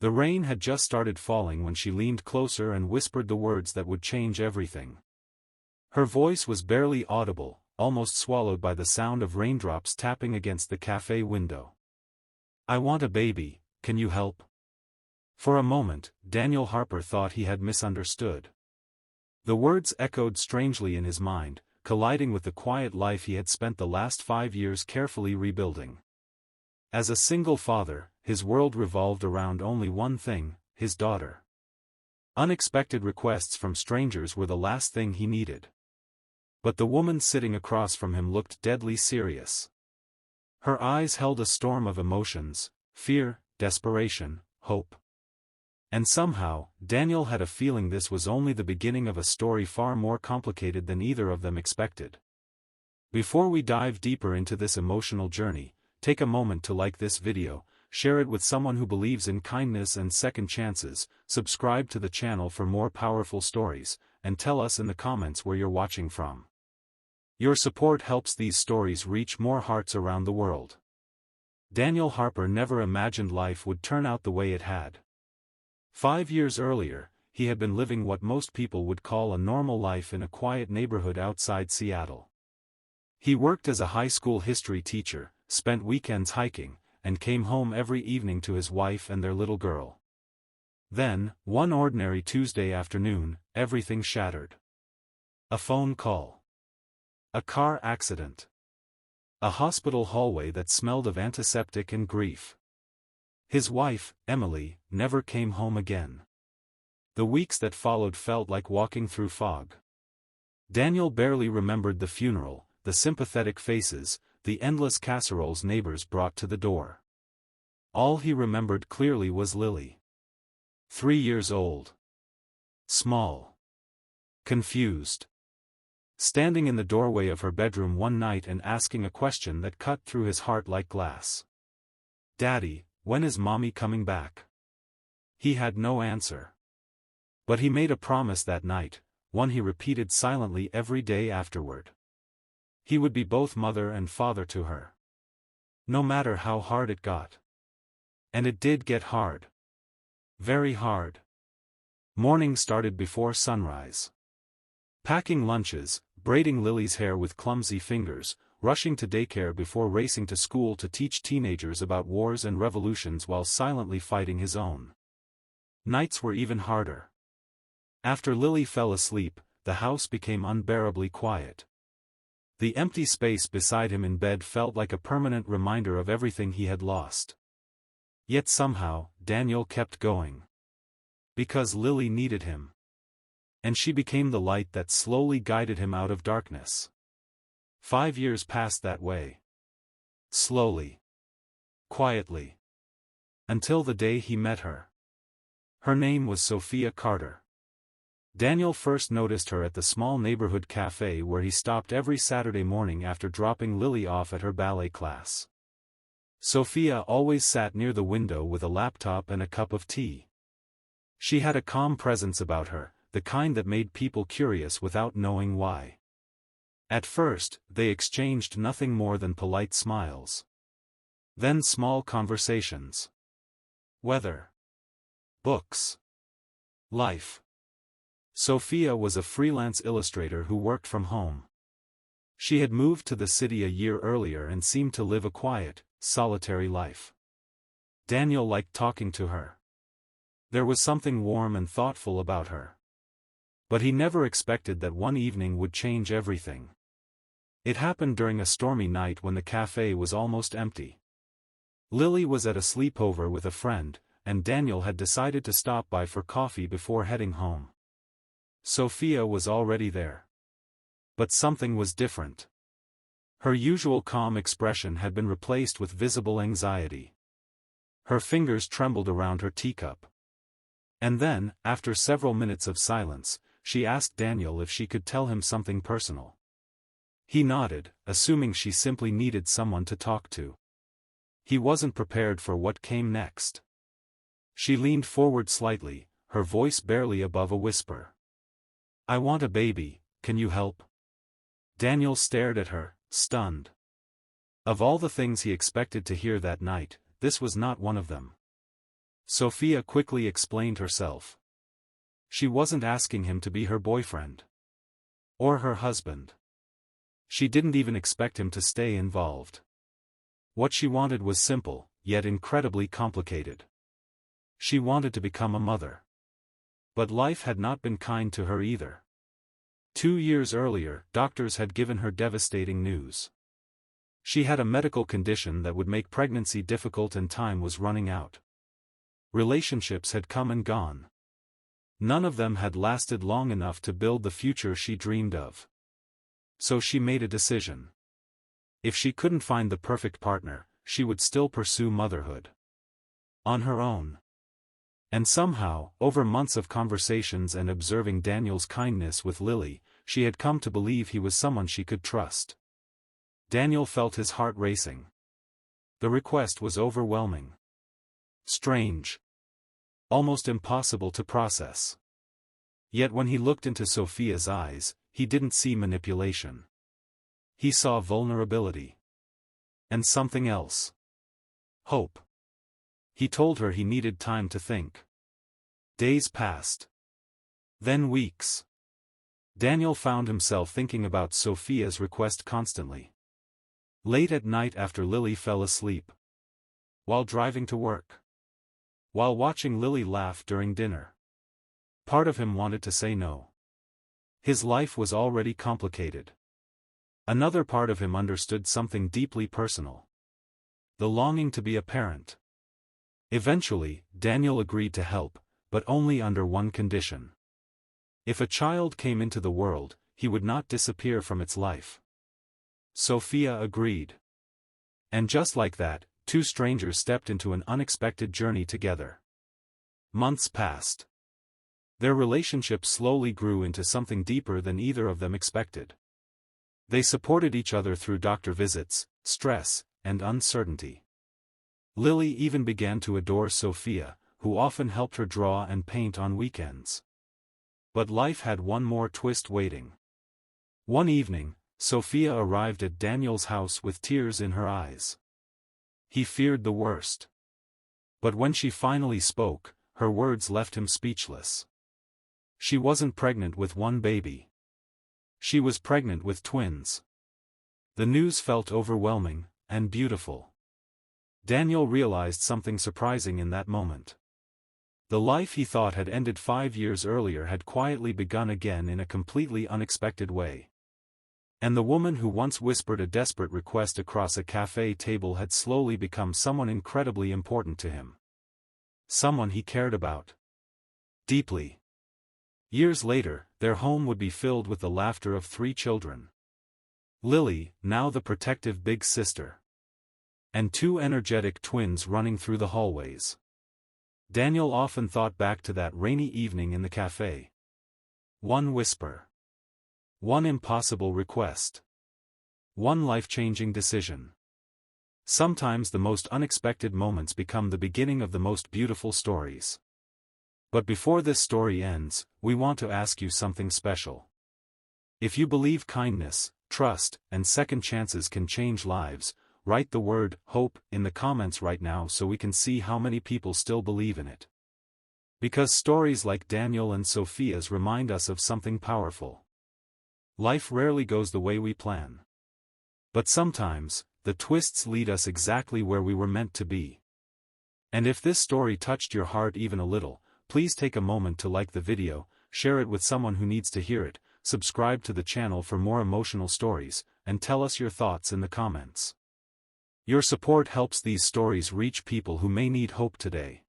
The rain had just started falling when she leaned closer and whispered the words that would change everything. Her voice was barely audible, almost swallowed by the sound of raindrops tapping against the café window. "I want a baby, can you help?" For a moment, Daniel Harper thought he had misunderstood. The words echoed strangely in his mind, colliding with the quiet life he had spent the last 5 years carefully rebuilding. As a single father, his world revolved around only one thing, his daughter. Unexpected requests from strangers were the last thing he needed. But the woman sitting across from him looked deadly serious. Her eyes held a storm of emotions: fear, desperation, hope. And somehow, Daniel had a feeling this was only the beginning of a story far more complicated than either of them expected. Before we dive deeper into this emotional journey, take a moment to like this video, share it with someone who believes in kindness and second chances, subscribe to the channel for more powerful stories, and tell us in the comments where you're watching from. Your support helps these stories reach more hearts around the world. Daniel Harper never imagined life would turn out the way it had. 5 years earlier, he had been living what most people would call a normal life in a quiet neighborhood outside Seattle. He worked as a high school history teacher, spent weekends hiking, and came home every evening to his wife and their little girl. Then, one ordinary Tuesday afternoon, everything shattered. A phone call. A car accident. A hospital hallway that smelled of antiseptic and grief. His wife, Emily, never came home again. The weeks that followed felt like walking through fog. Daniel barely remembered the funeral, the sympathetic faces, the endless casseroles neighbors brought to the door. All he remembered clearly was Lily. 3 years old. Small. Confused. Standing in the doorway of her bedroom one night and asking a question that cut through his heart like glass. "Daddy, when is Mommy coming back?" He had no answer. But he made a promise that night, one he repeated silently every day afterward. He would be both mother and father to her. No matter how hard it got. And it did get hard. Very hard. Morning started before sunrise. Packing lunches, braiding Lily's hair with clumsy fingers, rushing to daycare before racing to school to teach teenagers about wars and revolutions while silently fighting his own. Nights were even harder. After Lily fell asleep, the house became unbearably quiet. The empty space beside him in bed felt like a permanent reminder of everything he had lost. Yet somehow, Daniel kept going. Because Lily needed him. And she became the light that slowly guided him out of darkness. 5 years passed that way. Slowly. Quietly. Until the day he met her. Her name was Sophia Carter. Daniel first noticed her at the small neighborhood café where he stopped every Saturday morning after dropping Lily off at her ballet class. Sophia always sat near the window with a laptop and a cup of tea. She had a calm presence about her, the kind that made people curious without knowing why. At first, they exchanged nothing more than polite smiles. Then small conversations. Weather. Books. Life. Sophia was a freelance illustrator who worked from home. She had moved to the city a year earlier and seemed to live a quiet, solitary life. Daniel liked talking to her. There was something warm and thoughtful about her. But he never expected that one evening would change everything. It happened during a stormy night when the café was almost empty. Lily was at a sleepover with a friend, and Daniel had decided to stop by for coffee before heading home. Sophia was already there. But something was different. Her usual calm expression had been replaced with visible anxiety. Her fingers trembled around her teacup. And then, after several minutes of silence, she asked Daniel if she could tell him something personal. He nodded, assuming she simply needed someone to talk to. He wasn't prepared for what came next. She leaned forward slightly, her voice barely above a whisper. "I want a baby, can you help?" Daniel stared at her, stunned. Of all the things he expected to hear that night, this was not one of them. Sophia quickly explained herself. She wasn't asking him to be her boyfriend. Or her husband. She didn't even expect him to stay involved. What she wanted was simple, yet incredibly complicated. She wanted to become a mother. But life had not been kind to her either. 2 years earlier, doctors had given her devastating news. She had a medical condition that would make pregnancy difficult and time was running out. Relationships had come and gone. None of them had lasted long enough to build the future she dreamed of. So she made a decision. If she couldn't find the perfect partner, she would still pursue motherhood. On her own. And somehow, over months of conversations and observing Daniel's kindness with Lily, she had come to believe he was someone she could trust. Daniel felt his heart racing. The request was overwhelming. Strange. Almost impossible to process. Yet when he looked into Sophia's eyes, he didn't see manipulation. He saw vulnerability. And something else. Hope. He told her he needed time to think. Days passed. Then weeks. Daniel found himself thinking about Sophia's request constantly. Late at night after Lily fell asleep. While driving to work. While watching Lily laugh during dinner. Part of him wanted to say no. His life was already complicated. Another part of him understood something deeply personal. The longing to be a parent. Eventually, Daniel agreed to help, but only under one condition. If a child came into the world, he would not disappear from its life. Sophia agreed. And just like that, 2 strangers stepped into an unexpected journey together. Months passed. Their relationship slowly grew into something deeper than either of them expected. They supported each other through doctor visits, stress, and uncertainty. Lily even began to adore Sophia, who often helped her draw and paint on weekends. But life had one more twist waiting. One evening, Sophia arrived at Daniel's house with tears in her eyes. He feared the worst. But when she finally spoke, her words left him speechless. She wasn't pregnant with one baby. She was pregnant with twins. The news felt overwhelming, and beautiful. Daniel realized something surprising in that moment. The life he thought had ended 5 years earlier had quietly begun again in a completely unexpected way. And the woman who once whispered a desperate request across a café table had slowly become someone incredibly important to him. Someone he cared about. Deeply. Years later, their home would be filled with the laughter of 3 children. Lily, now the protective big sister. And 2 energetic twins running through the hallways. Daniel often thought back to that rainy evening in the café. One whisper. One impossible request. One life-changing decision. Sometimes the most unexpected moments become the beginning of the most beautiful stories. But before this story ends, we want to ask you something special. If you believe kindness, trust, and second chances can change lives, write the word hope in the comments right now so we can see how many people still believe in it. Because stories like Daniel and Sophia's remind us of something powerful. Life rarely goes the way we plan. But sometimes, the twists lead us exactly where we were meant to be. And if this story touched your heart even a little, please take a moment to like the video, share it with someone who needs to hear it, subscribe to the channel for more emotional stories, and tell us your thoughts in the comments. Your support helps these stories reach people who may need hope today.